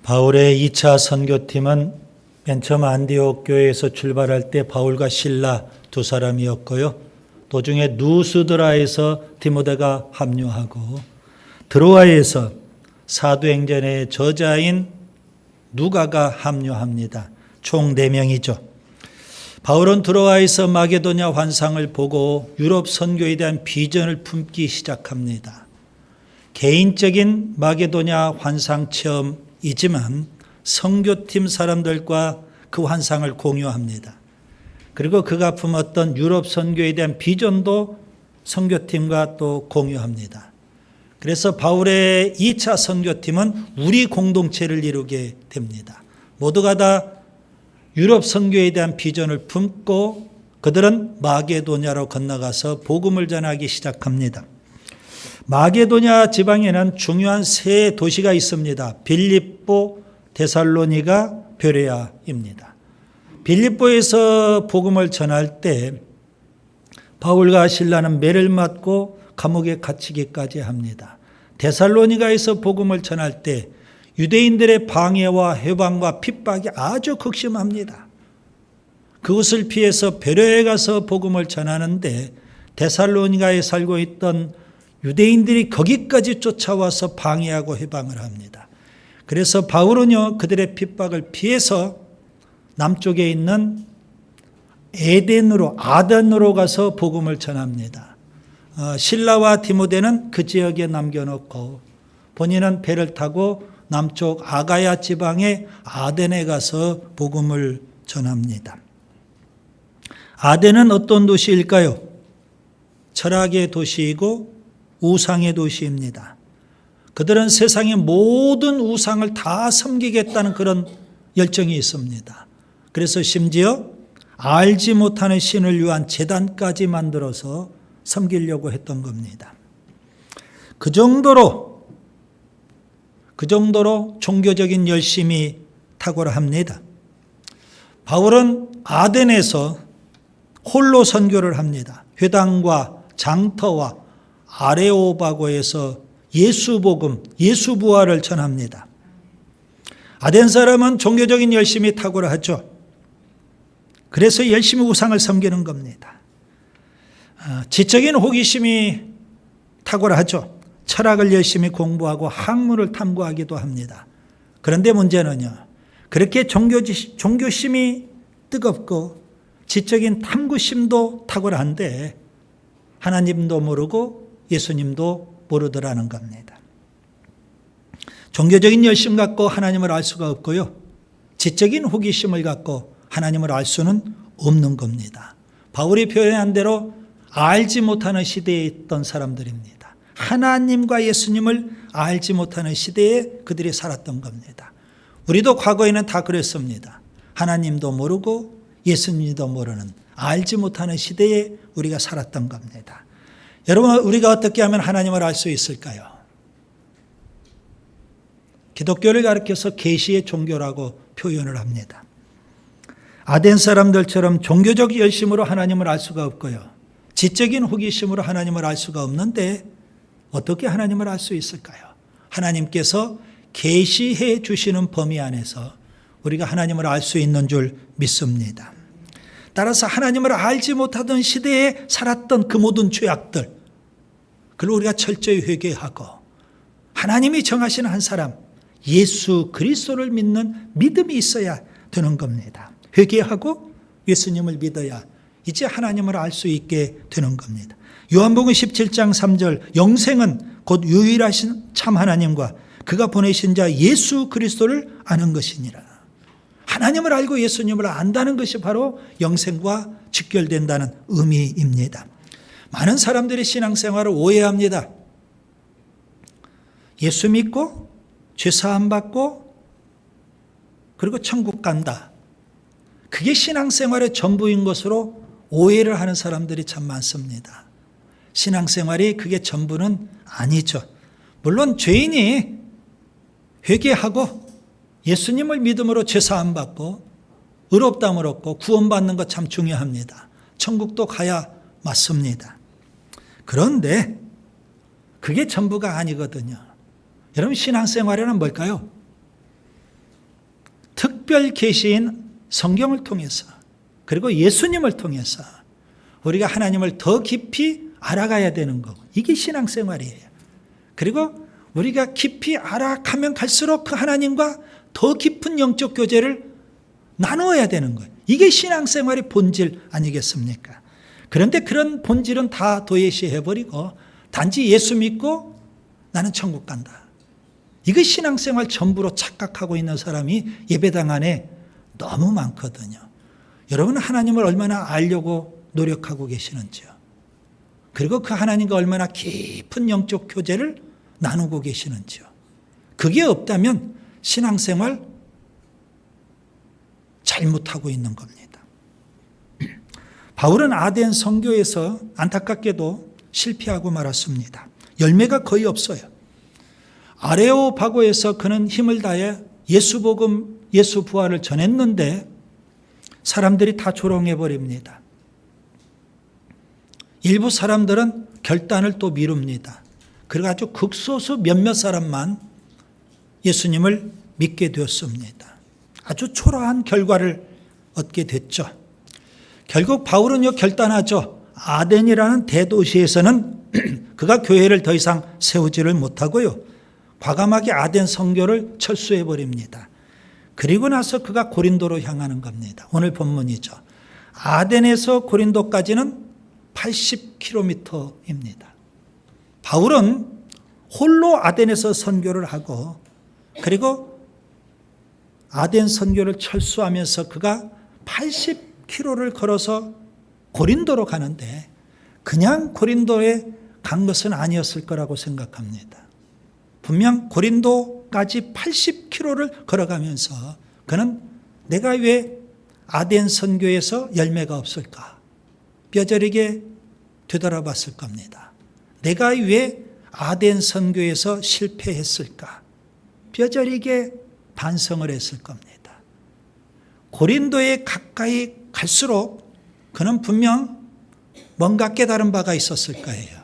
바울의 2차 선교팀은 맨 처음 안디옥 교회에서 출발할 때 바울과 실라 두 사람이었고요. 도중에 누스드라에서 디모데가 합류하고 드로아에서 사도행전의 저자인 누가가 합류합니다. 총 4명이죠. 바울은 드로아에서 마게도냐 환상을 보고 유럽 선교에 대한 비전을 품기 시작합니다. 개인적인 마게도냐 환상 체험이지만 선교팀 사람들과 그 환상을 공유합니다. 그리고 그가 품었던 유럽 선교에 대한 비전도 선교팀과 또 공유합니다. 그래서 바울의 2차 선교팀은 우리 공동체를 이루게 됩니다. 모두가 다 유럽 선교에 대한 비전을 품고 그들은 마게도냐로 건너가서 복음을 전하기 시작합니다. 마게도냐 지방에는 중요한 세 도시가 있습니다. 빌립보, 데살로니가, 베레아입니다. 빌립보에서 복음을 전할 때 바울과 실라는 매를 맞고 감옥에 갇히기까지 합니다. 데살로니가에서 복음을 전할 때 유대인들의 방해와 해방과 핍박이 아주 극심합니다. 그것을 피해서 베레아에 가서 복음을 전하는데 데살로니가에 살고 있던 유대인들이 거기까지 쫓아와서 방해하고 해방을 합니다. 그래서 바울은요, 그들의 핍박을 피해서 남쪽에 있는 아덴으로 가서 복음을 전합니다. 실라와 디모데는 그 지역에 남겨놓고 본인은 배를 타고 남쪽 아가야 지방의 아덴에 가서 복음을 전합니다. 아덴은 어떤 도시일까요? 철학의 도시이고 우상의 도시입니다. 그들은 세상의 모든 우상을 다 섬기겠다는 그런 열정이 있습니다. 그래서 심지어 알지 못하는 신을 위한 제단까지 만들어서 섬기려고 했던 겁니다. 그 정도로 종교적인 열심이 탁월합니다. 바울은 아덴에서 홀로 선교를 합니다. 회당과 장터와 아레오바고에서 예수복음, 예수부활을 전합니다. 아덴 사람은 종교적인 열심이 탁월하죠. 그래서 열심히 우상을 섬기는 겁니다. 지적인 호기심이 탁월하죠. 철학을 열심히 공부하고 학문을 탐구하기도 합니다. 그런데 문제는요, 그렇게 종교심이 뜨겁고 지적인 탐구심도 탁월한데 하나님도 모르고 예수님도 모르더라는 겁니다. 종교적인 열심 갖고 하나님을 알 수가 없고요, 지적인 호기심을 갖고 하나님을 알 수는 없는 겁니다. 바울이 표현한 대로 알지 못하는 시대에 있던 사람들입니다. 하나님과 예수님을 알지 못하는 시대에 그들이 살았던 겁니다. 우리도 과거에는 다 그랬습니다. 하나님도 모르고 예수님도 모르는 알지 못하는 시대에 우리가 살았던 겁니다. 여러분, 우리가 어떻게 하면 하나님을 알 수 있을까요? 기독교를 가리켜서 계시의 종교라고 표현을 합니다. 아덴 사람들처럼 종교적 열심으로 하나님을 알 수가 없고요, 지적인 호기심으로 하나님을 알 수가 없는데 어떻게 하나님을 알 수 있을까요? 하나님께서 계시해 주시는 범위 안에서 우리가 하나님을 알 수 있는 줄 믿습니다. 따라서 하나님을 알지 못하던 시대에 살았던 그 모든 죄악들, 그걸 우리가 철저히 회개하고 하나님이 정하시는 한 사람, 예수 그리스도를 믿는 믿음이 있어야 되는 겁니다. 회개하고 예수님을 믿어야 이제 하나님을 알 수 있게 되는 겁니다. 요한복음 17장 3절, 영생은 곧 유일하신 참 하나님과 그가 보내신 자 예수 그리스도를 아는 것이니라. 하나님을 알고 예수님을 안다는 것이 바로 영생과 직결된다는 의미입니다. 많은 사람들이 신앙생활을 오해합니다. 예수 믿고 죄사함 받고 그리고 천국 간다, 그게 신앙생활의 전부인 것으로 오해를 하는 사람들이 참 많습니다. 신앙생활이 그게 전부는 아니죠. 물론 죄인이 회개하고 예수님을 믿음으로 죄사함 받고 의롭다함을 얻고 구원받는 것 참 중요합니다. 천국도 가야 맞습니다. 그런데 그게 전부가 아니거든요. 여러분, 신앙생활이란 뭘까요? 특별 계시인 성경을 통해서 그리고 예수님을 통해서 우리가 하나님을 더 깊이 알아가야 되는 거고 이게 신앙생활이에요. 그리고 우리가 깊이 알아가면 갈수록 그 하나님과 더 깊은 영적 교제를 나누어야 되는 거예요. 이게 신앙생활의 본질 아니겠습니까? 그런데 그런 본질은 다 도외시해버리고 단지 예수 믿고 나는 천국 간다. 이거 신앙생활 전부로 착각하고 있는 사람이 예배당 안에 너무 많거든요. 여러분 하나님을 얼마나 알려고 노력하고 계시는지요. 그리고 그 하나님과 얼마나 깊은 영적 교제를 나누고 계시는지요. 그게 없다면 신앙생활 잘못하고 있는 겁니다. 바울은 아덴 선교에서 안타깝게도 실패하고 말았습니다. 열매가 거의 없어요. 아레오파고에서 그는 힘을 다해 예수 복음, 예수 부활을 전했는데 사람들이 다 조롱해 버립니다. 일부 사람들은 결단을 또 미룹니다. 그리고 아주 극소수 몇몇 사람만 예수님을 믿게 되었습니다. 아주 초라한 결과를 얻게 됐죠. 결국 바울은요 결단하죠. 아덴이라는 대도시에서는 그가 교회를 더 이상 세우지를 못하고요. 과감하게 아덴 선교를 철수해 버립니다. 그리고 나서 그가 고린도로 향하는 겁니다. 오늘 본문이죠. 아덴에서 고린도까지는 80km입니다. 바울은 홀로 아덴에서 선교를 하고 그리고 아덴 선교를 철수하면서 그가 80km를 걸어서 고린도로 가는데 그냥 고린도에 간 것은 아니었을 거라고 생각합니다. 분명 고린도까지 80km를 걸어가면서 그는 내가 왜 아덴 선교에서 열매가 없을까? 뼈저리게 되돌아봤을 겁니다. 내가 왜 아덴 선교에서 실패했을까? 뼈저리게 반성을 했을 겁니다. 고린도에 가까이 갈수록 그는 분명 뭔가 깨달은 바가 있었을 거예요.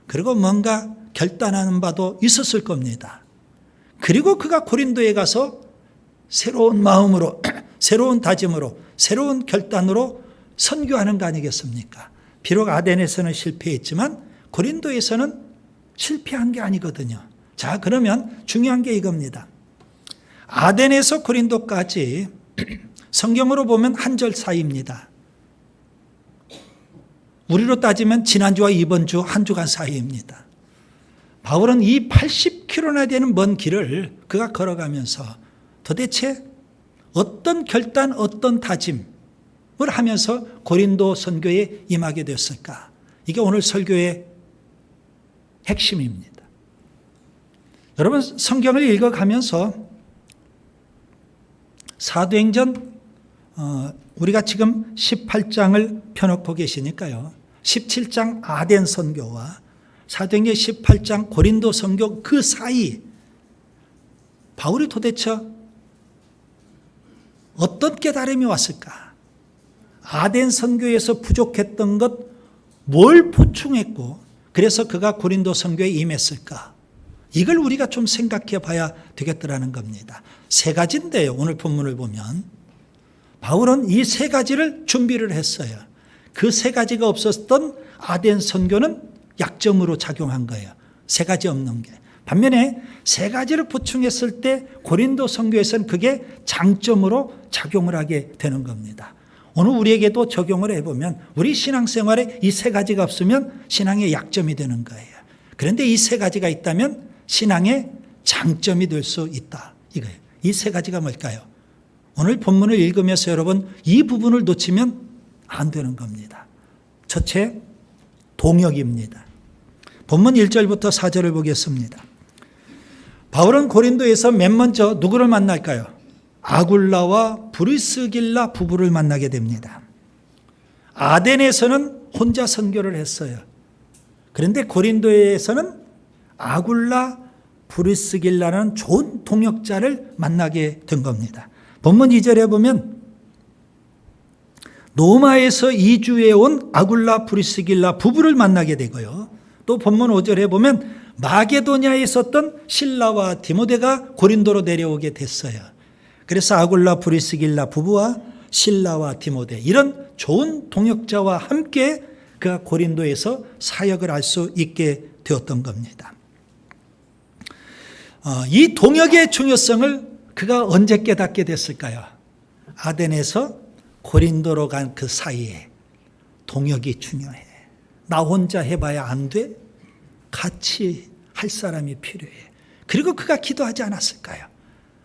그리고 뭔가 결단하는 바도 있었을 겁니다. 그리고 그가 고린도에 가서 새로운 마음으로, 새로운 다짐으로, 새로운 결단으로 선교하는 거 아니겠습니까? 비록 아덴에서는 실패했지만 고린도에서는 실패한 게 아니거든요. 자, 그러면 중요한 게 이겁니다. 아덴에서 고린도까지 성경으로 보면 한 절 사이입니다. 우리로 따지면 지난주와 이번 주 한 주간 사이입니다. 바울은 이 80km나 되는 먼 길을 그가 걸어가면서 도대체 어떤 결단, 어떤 다짐을 하면서 고린도 선교에 임하게 됐을까? 이게 오늘 설교의 핵심입니다. 여러분 성경을 읽어가면서 사도행전 우리가 지금 18장을 펴놓고 계시니까요. 17장 아덴 선교와 사도행전 18장 고린도 선교 그 사이 바울이 도대체 어떤 깨달음이 왔을까? 아덴 선교에서 부족했던 것 뭘 보충했고 그래서 그가 고린도 선교에 임했을까? 이걸 우리가 좀 생각해 봐야 되겠더라는 겁니다. 세 가지인데요. 오늘 본문을 보면 바울은 이 세 가지를 준비를 했어요. 그 세 가지가 없었던 아덴 선교는 약점으로 작용한 거예요. 세 가지 없는 게. 반면에 세 가지를 보충했을 때 고린도 선교에서는 그게 장점으로 작용을 하게 되는 겁니다. 오늘 우리에게도 적용을 해보면 우리 신앙생활에 이 세 가지가 없으면 신앙의 약점이 되는 거예요. 그런데 이 세 가지가 있다면 신앙의 장점이 될 수 있다. 이거예요. 이 세 가지가 뭘까요? 오늘 본문을 읽으면서 여러분 이 부분을 놓치면 안 되는 겁니다. 첫째, 동역입니다. 본문 1절부터 4절을 보겠습니다. 바울은 고린도에서 맨 먼저 누구를 만날까요? 아굴라와 브리스길라 부부를 만나게 됩니다. 아덴에서는 혼자 선교를 했어요. 그런데 고린도에서는 아굴라, 브리스길라는 좋은 동역자를 만나게 된 겁니다. 본문 2절에 보면 노마에서 이주해 온 아굴라, 브리스길라 부부를 만나게 되고요. 또 본문 5절에 보면 마게도냐에 있었던 실라와 디모데가 고린도로 내려오게 됐어요. 그래서 아굴라 브리스길라 부부와 실라와 디모데 이런 좋은 동역자와 함께 그가 고린도에서 사역을 할 수 있게 되었던 겁니다. 이 동역의 중요성을 그가 언제 깨닫게 됐을까요? 아덴에서 고린도로 간 그 사이에 동역이 중요해. 나 혼자 해봐야 안 돼? 같이 할 사람이 필요해. 그리고 그가 기도하지 않았을까요?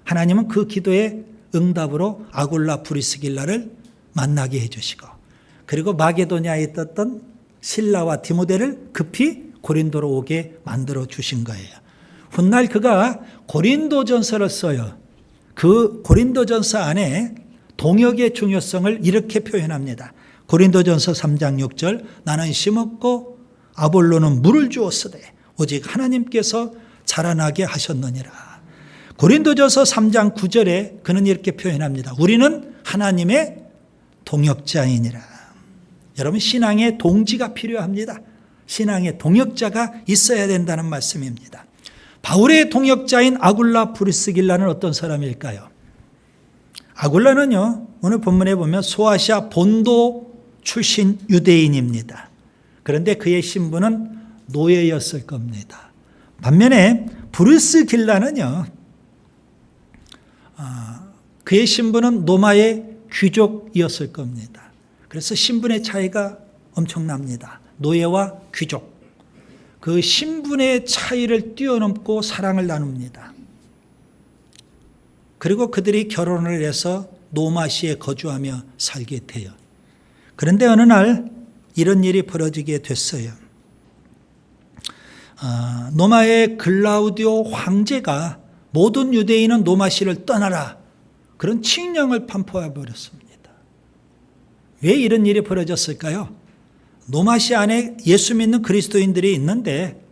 하나님은 그 기도의 응답으로 아굴라 브리스길라를 만나게 해주시고, 그리고 마게도냐에 있었던 실라와 디모데를 급히 고린도로 오게 만들어 주신 거예요. 훗날 그가 고린도전서를 써요. 그 고린도전서 안에 동역의 중요성을 이렇게 표현합니다. 고린도전서 3장 6절, 나는 심었고 아볼로는 물을 주었으되 오직 하나님께서 자라나게 하셨느니라. 고린도전서 3장 9절에 그는 이렇게 표현합니다. 우리는 하나님의 동역자이니라. 여러분, 신앙의 동지가 필요합니다. 신앙의 동역자가 있어야 된다는 말씀입니다. 바울의 동역자인 아굴라 브리스길라는 어떤 사람일까요? 아굴라는요, 오늘 본문에 보면 소아시아 본도 출신 유대인입니다. 그런데 그의 신분은 노예였을 겁니다. 반면에 브리스길라는요, 그의 신분은 로마의 귀족이었을 겁니다. 그래서 신분의 차이가 엄청납니다. 노예와 귀족. 그 신분의 차이를 뛰어넘고 사랑을 나눕니다. 그리고 그들이 결혼을 해서 노마시에 거주하며 살게 돼요. 그런데 어느 날 이런 일이 벌어지게 됐어요. 노마의 글라우디오 황제가 모든 유대인은 노마시를 떠나라, 그런 칙령을 판포해 버렸습니다. 왜 이런 일이 벌어졌을까요? 노마시 안에 예수 믿는 그리스도인들이 있는데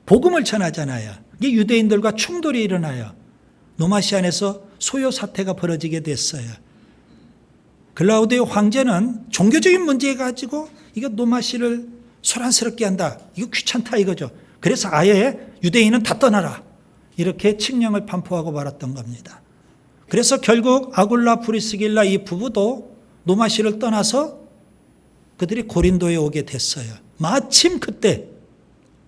복음을 전하잖아요. 이게 유대인들과 충돌이 일어나요. 노마시 안에서 소요 사태가 벌어지게 됐어요. 글라우디오 황제는 종교적인 문제 가지고 이거 노마시를 소란스럽게 한다, 이거 귀찮다 이거죠. 그래서 아예 유대인은 다 떠나라, 이렇게 칙령을 판포하고 말았던 겁니다. 그래서 결국 아굴라 브리스길라 이 부부도 노마시를 떠나서 그들이 고린도에 오게 됐어요. 마침 그때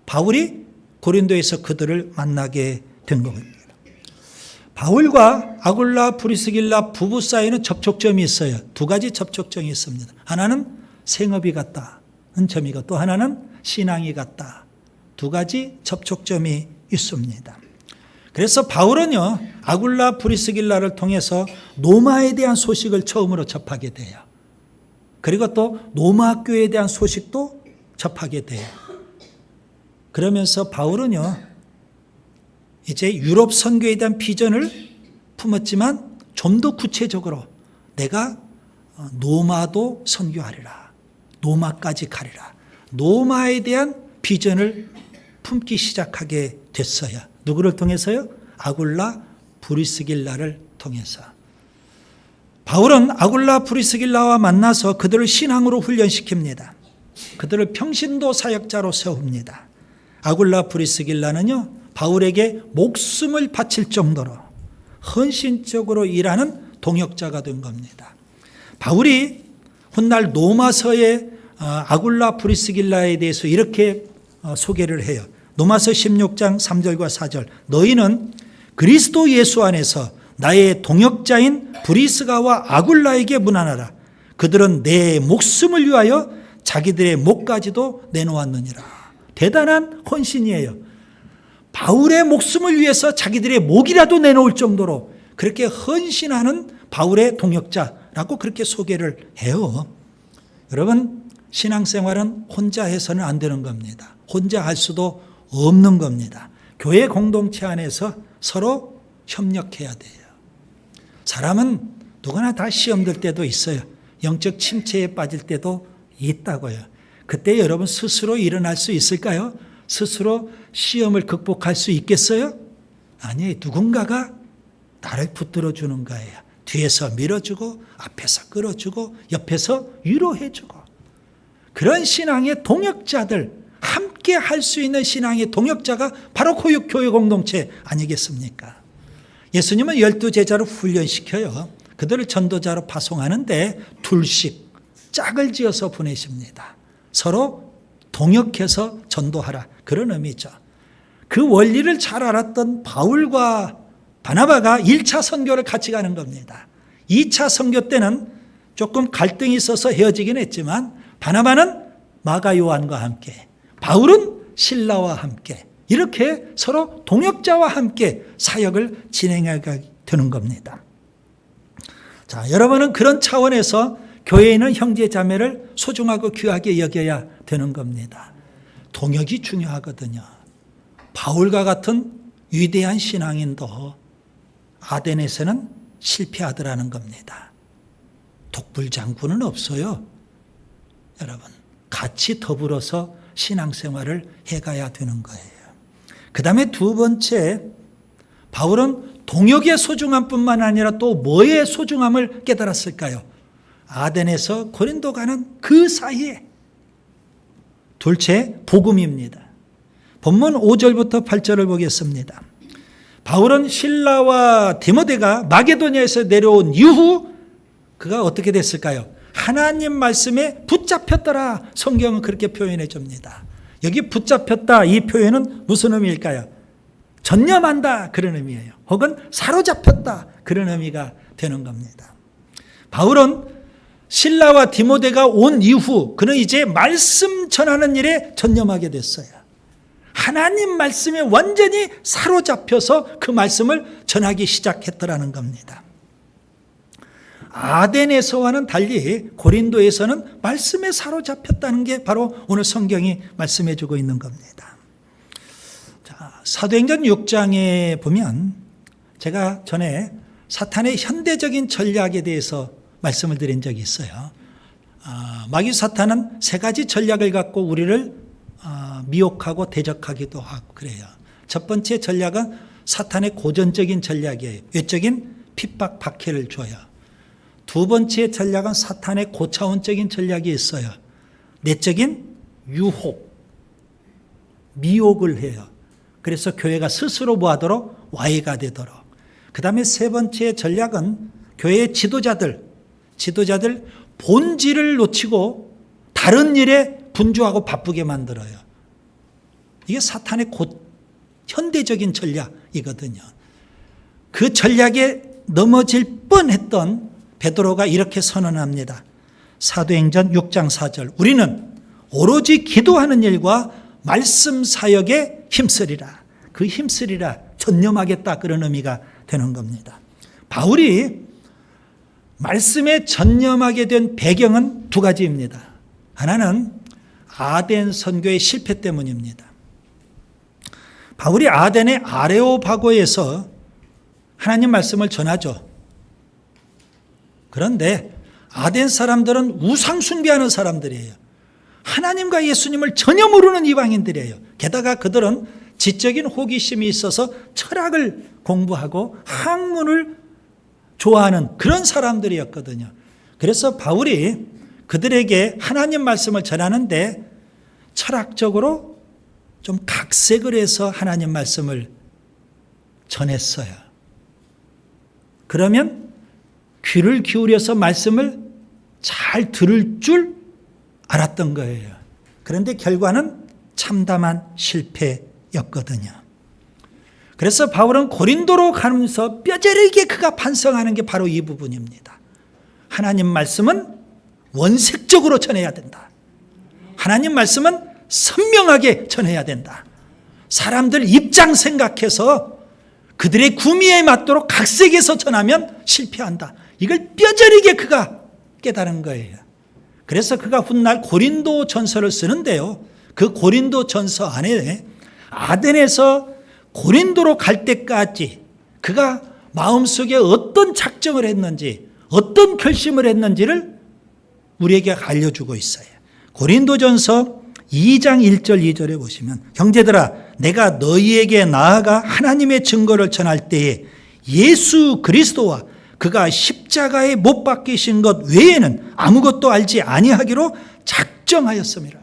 바울이 고린도에서 그들을 만나게 된 겁니다. 바울과 아굴라 브리스길라 부부 사이에는 접촉점이 있어요. 두 가지 접촉점이 있습니다. 하나는 생업이 같다는 점이고, 또 하나는 신앙이 같다. 두 가지 접촉점이 있습니다. 그래서 바울은요, 아굴라 브리스길라를 통해서 노마에 대한 소식을 처음으로 접하게 돼요. 그리고 또 로마 교회에 대한 소식도 접하게 돼요. 그러면서 바울은요, 이제 유럽 선교에 대한 비전을 품었지만 좀 더 구체적으로 내가 노마도 선교하리라, 노마까지 가리라, 노마에 대한 비전을 품기 시작하게 됐어요. 누구를 통해서요? 아굴라 브리스길라를 통해서. 바울은 아굴라 브리스길라와 만나서 그들을 신앙으로 훈련시킵니다. 그들을 평신도 사역자로 세웁니다. 아굴라 브리스길라는요, 바울에게 목숨을 바칠 정도로 헌신적으로 일하는 동역자가 된 겁니다. 바울이 훗날 로마서에 아굴라 브리스길라에 대해서 이렇게 소개를 해요. 로마서 16장 3절과 4절. 너희는 그리스도 예수 안에서 나의 동역자인 브리스가와 아굴라에게 문안하라. 그들은 내 목숨을 위하여 자기들의 목까지도 내놓았느니라. 대단한 헌신이에요. 바울의 목숨을 위해서 자기들의 목이라도 내놓을 정도로 그렇게 헌신하는 바울의 동역자라고 그렇게 소개를 해요. 여러분, 신앙생활은 혼자 해서는 안 되는 겁니다. 혼자 할 수도 없는 겁니다. 교회 공동체 안에서 서로 협력해야 돼요. 사람은 누구나 다 시험 들 때도 있어요. 영적 침체에 빠질 때도 있다고요. 그때 여러분 스스로 일어날 수 있을까요? 스스로 시험을 극복할 수 있겠어요? 아니, 누군가가 나를 붙들어 주는 거예요. 뒤에서 밀어주고, 앞에서 끌어주고, 옆에서 위로해주고. 그런 신앙의 동역자들, 함께 할 수 있는 신앙의 동역자가 바로 교회 공동체 아니겠습니까? 예수님은 12제자를 훈련시켜요. 그들을 전도자로 파송하는데 둘씩 짝을 지어서 보내십니다. 서로 동역해서 전도하라, 그런 의미죠. 그 원리를 잘 알았던 바울과 바나바가 1차 선교를 같이 가는 겁니다. 2차 선교 때는 조금 갈등이 있어서 헤어지긴 했지만 바나바는 마가 요한과 함께, 바울은 실라와 함께 이렇게 서로 동역자와 함께 사역을 진행하게 되는 겁니다. 자, 여러분은 그런 차원에서 교회에 있는 형제 자매를 소중하고 귀하게 여겨야 되는 겁니다. 동역이 중요하거든요. 바울과 같은 위대한 신앙인도 아덴에서는 실패하더라는 겁니다. 독불장군은 없어요. 여러분, 같이 더불어서 신앙생활을 해가야 되는 거예요. 그 다음에 두 번째, 바울은 동역의 소중함뿐만 아니라 또 뭐의 소중함을 깨달았을까요? 아덴에서 고린도 가는 그 사이에. 둘째, 복음입니다. 본문 5절부터 8절을 보겠습니다. 바울은 실라와 디모데가 마게도냐에서 내려온 이후 그가 어떻게 됐을까요? 하나님 말씀에 붙잡혔더라. 성경은 그렇게 표현해 줍니다. 여기 붙잡혔다, 이 표현은 무슨 의미일까요? 전념한다, 그런 의미예요. 혹은 사로잡혔다, 그런 의미가 되는 겁니다. 바울은 실라와 디모데가 온 이후 그는 이제 말씀 전하는 일에 전념하게 됐어요. 하나님 말씀에 완전히 사로잡혀서 그 말씀을 전하기 시작했더라는 겁니다. 아덴에서와는 달리 고린도에서는 말씀에 사로잡혔다는 게 바로 오늘 성경이 말씀해 주고 있는 겁니다. 자, 사도행전 6장에 보면 제가 전에 사탄의 현대적인 전략에 대해서 말씀을 드린 적이 있어요. 마귀 사탄은 세 가지 전략을 갖고 우리를 미혹하고 대적하기도 하고 그래요. 첫 번째 전략은 사탄의 고전적인 전략이에요. 외적인 핍박, 박해를 줘요. 두 번째 전략은 사탄의 고차원적인 전략이 있어요. 내적인 유혹, 미혹을 해요. 그래서 교회가 스스로 뭐하도록? 와해가 되도록. 그 다음에 세 번째 전략은 교회의 지도자들 본질을 놓치고 다른 일에 분주하고 바쁘게 만들어요. 이게 사탄의 현대적인 전략이거든요. 그 전략에 넘어질 뻔했던 베드로가 이렇게 선언합니다. 사도행전 6장 4절. 우리는 오로지 기도하는 일과 말씀 사역에 힘쓰리라. 그 힘쓰리라, 전념하겠다, 그런 의미가 되는 겁니다. 바울이 말씀에 전념하게 된 배경은 두 가지입니다. 하나는 아덴 선교의 실패 때문입니다. 바울이 아덴의 아레오파고에서 하나님 말씀을 전하죠. 그런데 아덴 사람들은 우상 숭배하는 사람들이에요. 하나님과 예수님을 전혀 모르는 이방인들이에요. 게다가 그들은 지적인 호기심이 있어서 철학을 공부하고 학문을 좋아하는 그런 사람들이었거든요. 그래서 바울이 그들에게 하나님 말씀을 전하는데 철학적으로 좀 각색을 해서 하나님 말씀을 전했어요. 그러면 귀를 기울여서 말씀을 잘 들을 줄 알았던 거예요. 그런데 결과는 참담한 실패였거든요. 그래서 바울은 고린도로 가면서 뼈저리게 그가 반성하는 게 바로 이 부분입니다. 하나님 말씀은 원색적으로 전해야 된다. 하나님 말씀은 선명하게 전해야 된다. 사람들 입장 생각해서 그들의 구미에 맞도록 각색해서 전하면 실패한다. 이걸 뼈저리게 그가 깨달은 거예요. 그래서 그가 훗날 고린도 전서를 쓰는데요. 그 고린도 전서 안에 아덴에서 고린도로 갈 때까지 그가 마음속에 어떤 작정을 했는지, 어떤 결심을 했는지를 우리에게 알려주고 있어요. 고린도전서 2장 1절 2절에 보시면, 형제들아 내가 너희에게 나아가 하나님의 증거를 전할 때에 예수 그리스도와 그가 십자가에 못 박히신 것 외에는 아무것도 알지 아니하기로 작정하였습니다.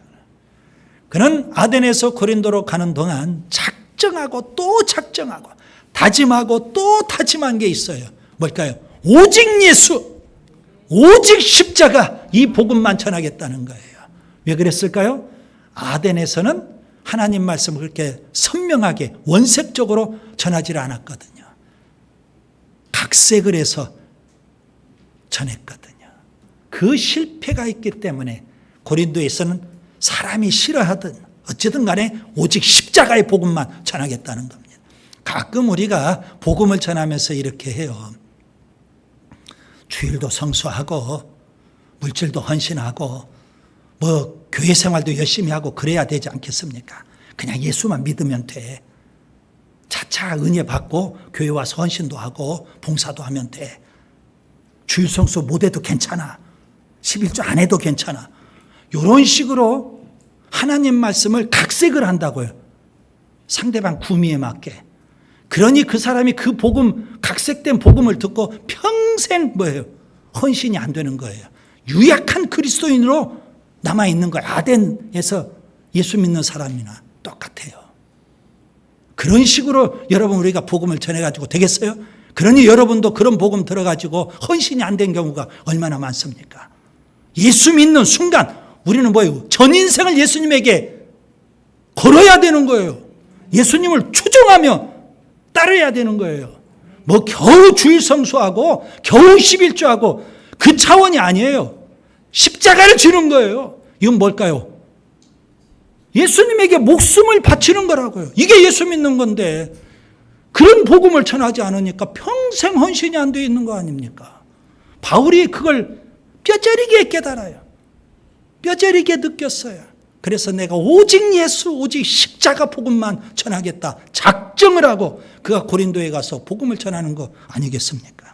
그는 아덴에서 고린도로 가는 동안 작정하고 또 작정하고 다짐하고 또 다짐한 게 있어요. 뭘까요? 오직 예수, 오직 십자가, 이 복음만 전하겠다는 거예요. 왜 그랬을까요? 아덴에서는 하나님 말씀을 그렇게 선명하게 원색적으로 전하지 않았거든요. 각색을 해서 전했거든요. 그 실패가 있기 때문에 고린도에서는 사람이 싫어하든 어쨌든 간에 오직 십자가의 복음만 전하겠다는 겁니다. 가끔 우리가 복음을 전하면서 이렇게 해요. 주일도 성수하고 물질도 헌신하고 뭐 교회 생활도 열심히 하고 그래야 되지 않겠습니까? 그냥 예수만 믿으면 돼. 차차 은혜 받고 교회 와서 헌신도 하고 봉사도 하면 돼. 주일 성수 못해도 괜찮아. 11조 안 해도 괜찮아. 이런 식으로 하나님 말씀을 각색을 한다고요. 상대방 구미에 맞게. 그러니 그 사람이 그 복음, 각색된 복음을 듣고 평생 뭐예요? 헌신이 안 되는 거예요. 유약한 그리스도인으로 남아있는 거예요. 아덴에서 예수 믿는 사람이나 똑같아요. 그런 식으로 여러분 우리가 복음을 전해가지고 되겠어요? 그러니 여러분도 그런 복음 들어가지고 헌신이 안 된 경우가 얼마나 많습니까? 예수 믿는 순간 우리는 뭐예요? 전 인생을 예수님에게 걸어야 되는 거예요. 예수님을 추종하며 따라야 되는 거예요. 뭐 겨우 주일 성수하고 겨우 11조하고 그 차원이 아니에요. 십자가를 지는 거예요. 이건 뭘까요? 예수님에게 목숨을 바치는 거라고요. 이게 예수 믿는 건데 그런 복음을 전하지 않으니까 평생 헌신이 안 돼 있는 거 아닙니까? 바울이 그걸 뼈저리게 깨달아요. 뼈저리게 느꼈어요. 그래서 내가 오직 예수, 오직 십자가 복음만 전하겠다. 작정을 하고 그가 고린도에 가서 복음을 전하는 거 아니겠습니까?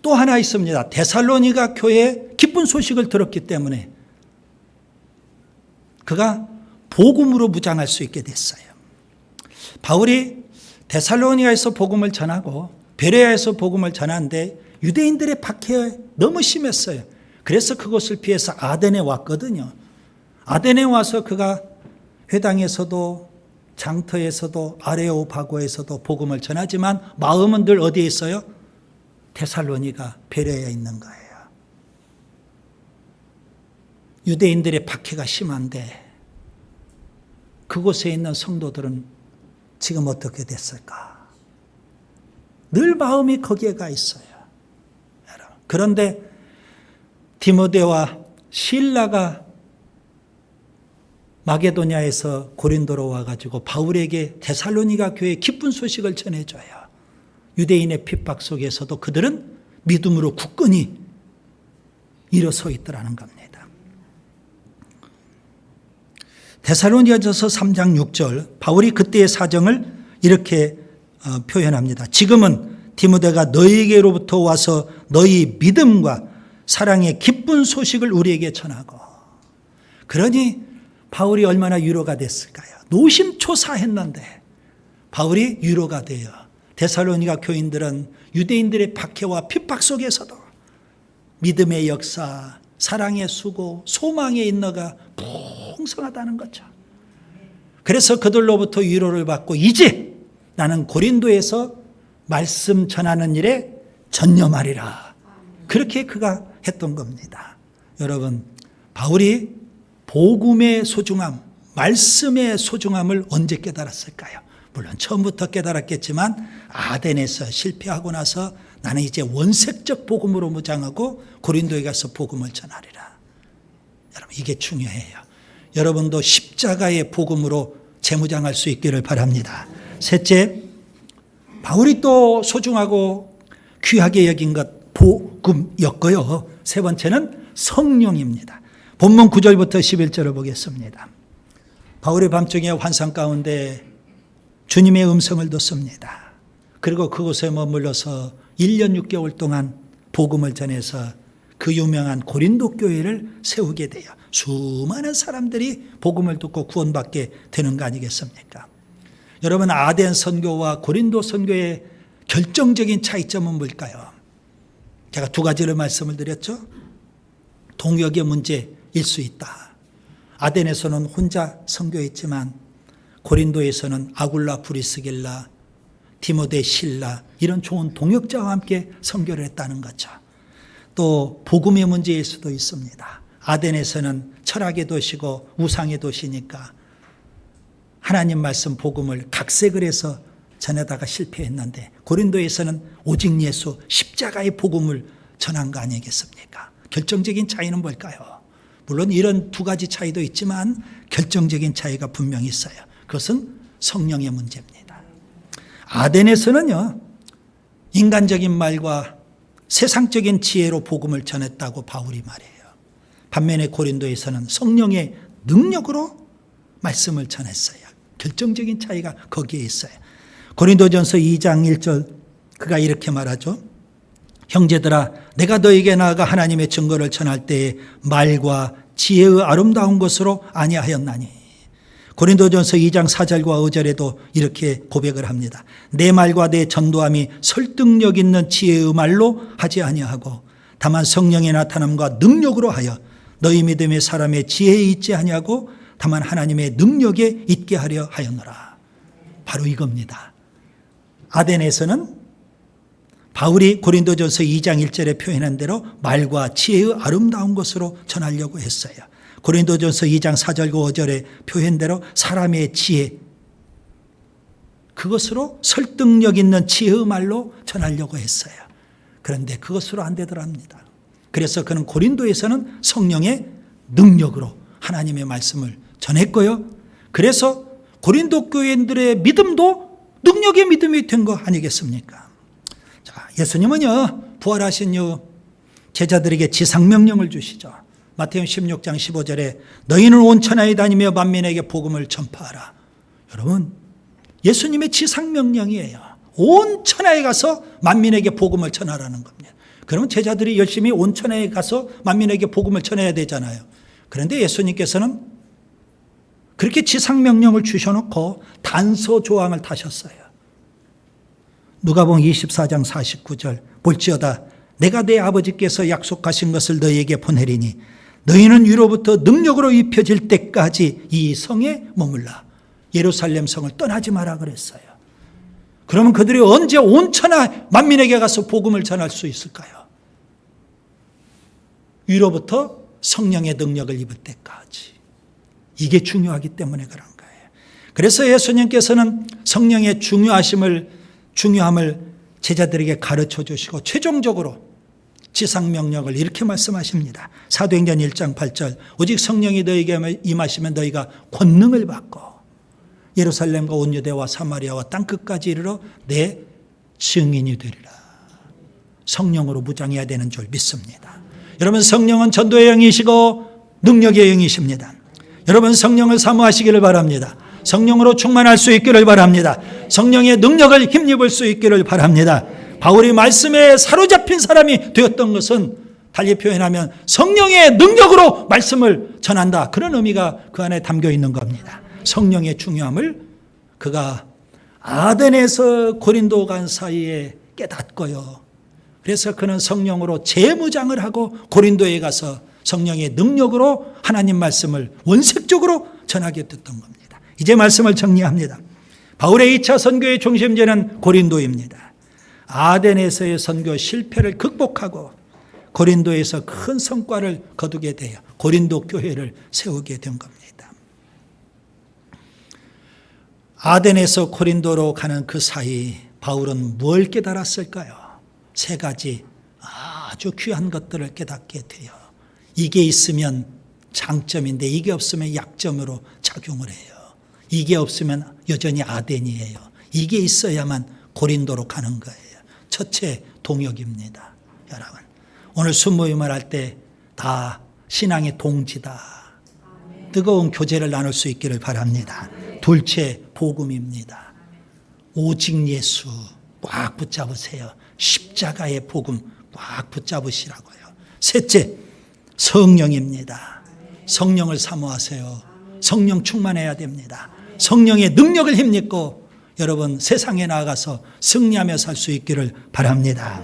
또 하나 있습니다. 데살로니가 교회에 기쁜 소식을 들었기 때문에 그가 복음으로 무장할 수 있게 됐어요. 바울이 데살로니가에서 복음을 전하고 베레아에서 복음을 전하는데 유대인들의 박해가 너무 심했어요. 그래서 그것을 피해서 아덴에 왔거든요. 아덴에 와서 그가 회당에서도 장터에서도 아레오바고에서도 복음을 전하지만 마음은 늘 어디에 있어요? 데살로니가 베레아에 있는 거예요. 유대인들의 박해가 심한데 그곳에 있는 성도들은 지금 어떻게 됐을까? 늘 마음이 거기에 가 있어요. 그런데 디모데와 실라가 마게도냐에서 고린도로 와가지고 바울에게 데살로니가 교회에 기쁜 소식을 전해줘요. 유대인의 핍박 속에서도 그들은 믿음으로 굳건히 일어서 있더라는 겁니다. 데살로니가전서 3장 6절 바울이 그때의 사정을 이렇게 표현합니다. 지금은 디모데가 너희에게로부터 와서 너희 믿음과 사랑의 기쁜 소식을 우리에게 전하고 그러니 바울이 얼마나 위로가 됐을까요? 노심초사했는데 바울이 위로가 돼요. 데살로니가 교인들은 유대인들의 박해와 핍박 속에서도 믿음의 역사, 사랑의 수고, 소망의 인너가 풍성하다는 거죠. 그래서 그들로부터 위로를 받고 이제 나는 고린도에서 말씀 전하는 일에 전념하리라. 그렇게 그가 했던 겁니다. 여러분, 바울이 복음의 소중함, 말씀의 소중함을 언제 깨달았을까요? 물론 처음부터 깨달았겠지만 아덴에서 실패하고 나서 나는 이제 원색적 복음으로 무장하고 고린도에 가서 복음을 전하리라. 여러분, 이게 중요해요. 여러분도 십자가의 복음으로 재무장할 수 있기를 바랍니다. 셋째, 바울이 또 소중하고 귀하게 여긴 것 복음이었고요. 세 번째는 성령입니다. 본문 9절부터 11절을 보겠습니다. 바울의 밤중에 환상 가운데 주님의 음성을 듣습니다. 그리고 그곳에 머물러서 1년 6개월 동안 복음을 전해서 그 유명한 고린도 교회를 세우게 돼요. 수많은 사람들이 복음을 듣고 구원받게 되는 거 아니겠습니까? 여러분, 아덴 선교와 고린도 선교의 결정적인 차이점은 뭘까요? 제가 두 가지를 말씀을 드렸죠. 동역의 문제일 수 있다. 아덴에서는 혼자 선교했지만 고린도에서는 아굴라, 브리스길라, 디모데, 실라 이런 좋은 동역자와 함께 선교를 했다는 거죠. 또 복음의 문제일 수도 있습니다. 아덴에서는 철학의 도시고 우상의 도시니까 하나님 말씀 복음을 각색을 해서 전하다가 실패했는데 고린도에서는 오직 예수 십자가의 복음을 전한 거 아니겠습니까? 결정적인 차이는 뭘까요? 물론 이런 두 가지 차이도 있지만 결정적인 차이가 분명히 있어요. 그것은 성령의 문제입니다. 아덴에서는요, 인간적인 말과 세상적인 지혜로 복음을 전했다고 바울이 말해요. 반면에 고린도에서는 성령의 능력으로 말씀을 전했어요. 결정적인 차이가 거기에 있어요. 고린도전서 2장 1절 그가 이렇게 말하죠. 형제들아 내가 너에게 나아가 하나님의 증거를 전할 때에 말과 지혜의 아름다운 것으로 아니하였나니. 고린도전서 2장 4절과 5절에도 이렇게 고백을 합니다. 내 말과 내 전도함이 설득력 있는 지혜의 말로 하지 아니하고 다만 성령의 나타남과 능력으로 하여 너희 믿음의 사람의 지혜에 있지 아니하고 다만 하나님의 능력에 있게 하려 하였노라. 바로 이겁니다. 아덴에서는 바울이 고린도전서 2장 1절에 표현한 대로 말과 지혜의 아름다운 것으로 전하려고 했어요. 고린도전서 2장 4절과 5절의 표현대로 사람의 지혜, 그것으로 설득력 있는 지혜의 말로 전하려고 했어요. 그런데 그것으로 안 되더랍니다. 그래서 그는 고린도에서는 성령의 능력으로 하나님의 말씀을 전했고요. 그래서 고린도 교인들의 믿음도 능력의 믿음이 된 거 아니겠습니까? 자, 예수님은요, 부활하신 후 제자들에게 지상명령을 주시죠. 마태복음 16장 15절에 너희는 온 천하에 다니며 만민에게 복음을 전파하라. 여러분, 예수님의 지상명령이에요. 온 천하에 가서 만민에게 복음을 전하라는 겁니다. 그러면 제자들이 열심히 온 천하에 가서 만민에게 복음을 전해야 되잖아요. 그런데 예수님께서는 그렇게 지상명령을 주셔놓고 단서 조항을 다셨어요. 누가복음 24장 49절 볼지어다 내가 내 아버지께서 약속하신 것을 너희에게 보내리니 너희는 위로부터 능력으로 입혀질 때까지 이 성에 머물라. 예루살렘 성을 떠나지 마라 그랬어요. 그러면 그들이 언제 온 천하 만민에게 가서 복음을 전할 수 있을까요? 위로부터 성령의 능력을 입을 때까지. 이게 중요하기 때문에 그런 거예요. 그래서 예수님께서는 성령의 중요함을 제자들에게 가르쳐 주시고 최종적으로 지상명령을 이렇게 말씀하십니다. 사도행전 1장 8절 오직 성령이 너희에게 임하시면 너희가 권능을 받고 예루살렘과 온 유대와 사마리아와 땅끝까지 이르러 내 증인이 되리라. 성령으로 무장해야 되는 줄 믿습니다. 여러분, 성령은 전도의 영이시고 능력의 영이십니다. 여러분, 성령을 사모하시기를 바랍니다. 성령으로 충만할 수 있기를 바랍니다. 성령의 능력을 힘입을 수 있기를 바랍니다. 바울이 말씀에 사로잡힌 사람이 되었던 것은 달리 표현하면 성령의 능력으로 말씀을 전한다. 그런 의미가 그 안에 담겨 있는 겁니다. 성령의 중요함을 그가 아덴에서 고린도 간 사이에 깨닫고요. 그래서 그는 성령으로 재무장을 하고 고린도에 가서 성령의 능력으로 하나님 말씀을 원색적으로 전하게 됐던 겁니다. 이제 말씀을 정리합니다. 바울의 2차 선교의 중심지는 고린도입니다. 아덴에서의 선교 실패를 극복하고 고린도에서 큰 성과를 거두게 되어 고린도 교회를 세우게 된 겁니다. 아덴에서 고린도로 가는 그 사이 바울은 뭘 깨달았을까요? 세 가지 아주 귀한 것들을 깨닫게 돼요. 이게 있으면 장점인데 이게 없으면 약점으로 작용을 해요. 이게 없으면 여전히 아덴이에요. 이게 있어야만 고린도로 가는 거예요. 첫째, 동역입니다. 여러분, 오늘 순모임을 할 때 다 신앙의 동지다. 뜨거운 교제를 나눌 수 있기를 바랍니다. 둘째, 복음입니다. 오직 예수 꽉 붙잡으세요. 십자가의 복음 꽉 붙잡으시라고요. 셋째, 성령입니다. 성령을 사모하세요. 성령 충만해야 됩니다. 성령의 능력을 힘입고 여러분 세상에 나아가서 승리하며 살 수 있기를 바랍니다.